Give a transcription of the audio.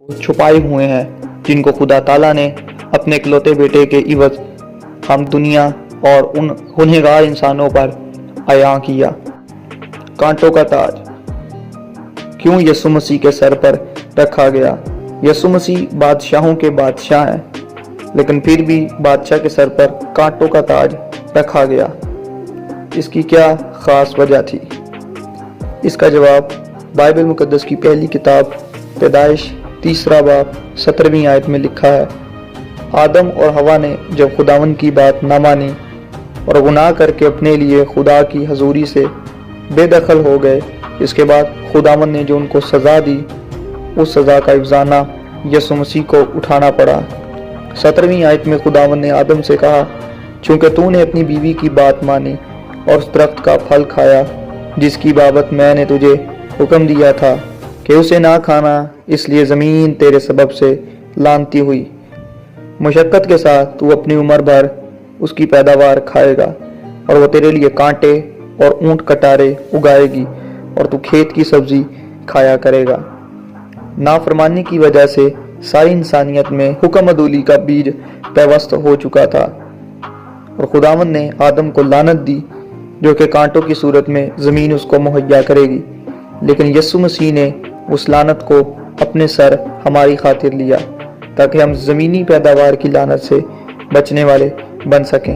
چھپائے ہوئے ہیں جن کو خدا تعالیٰ نے اپنے اکلوتے بیٹے کے عوض ہم دنیا اور ان گنہگار انسانوں پر عیاں کیا۔ کانٹوں کا تاج کیوں یسوع مسیح کے سر پر رکھا گیا؟ یسوع مسیح بادشاہوں کے بادشاہ ہیں، لیکن پھر بھی بادشاہ کے سر پر کانٹوں کا تاج رکھا گیا۔ اس کی کیا خاص وجہ تھی؟ اس کا جواب بائبل مقدس کی پہلی کتاب پیدائش 3 باب 17 آیت میں لکھا ہے۔ آدم اور حوا نے جب خداوند کی بات نہ مانی اور گناہ کر کے اپنے لیے خدا کی حضوری سے بے دخل ہو گئے، اس کے بعد خداوند نے جو ان کو سزا دی، اس سزا کا افزانہ یسوع مسیح کو اٹھانا پڑا۔ 17 آیت میں خداوند نے آدم سے کہا، چونکہ تو نے اپنی بیوی کی بات مانی اور اس درخت کا پھل کھایا جس کی بابت میں نے تجھے حکم دیا تھا کہ اسے نہ کھانا، اس لیے زمین تیرے سبب سے لعنتی ہوئی۔ مشقت کے ساتھ تو اپنی عمر بھر اس کی پیداوار کھائے گا، اور وہ تیرے لیے کانٹے اور اونٹ کٹارے اگائے گی، اور تو کھیت کی سبزی کھایا کرے گا۔ نافرمانی کی وجہ سے ساری انسانیت میں حکم عدولی کا بیج پیوست ہو چکا تھا، اور خداوند نے آدم کو لعنت دی جو کہ کانٹوں کی صورت میں زمین اس کو مہیا کرے گی، لیکن یسوع مسیح نے اس لعنت کو اپنے سر ہماری خاطر لیا تاکہ ہم زمینی پیداوار کی لعنت سے بچنے والے بن سکیں۔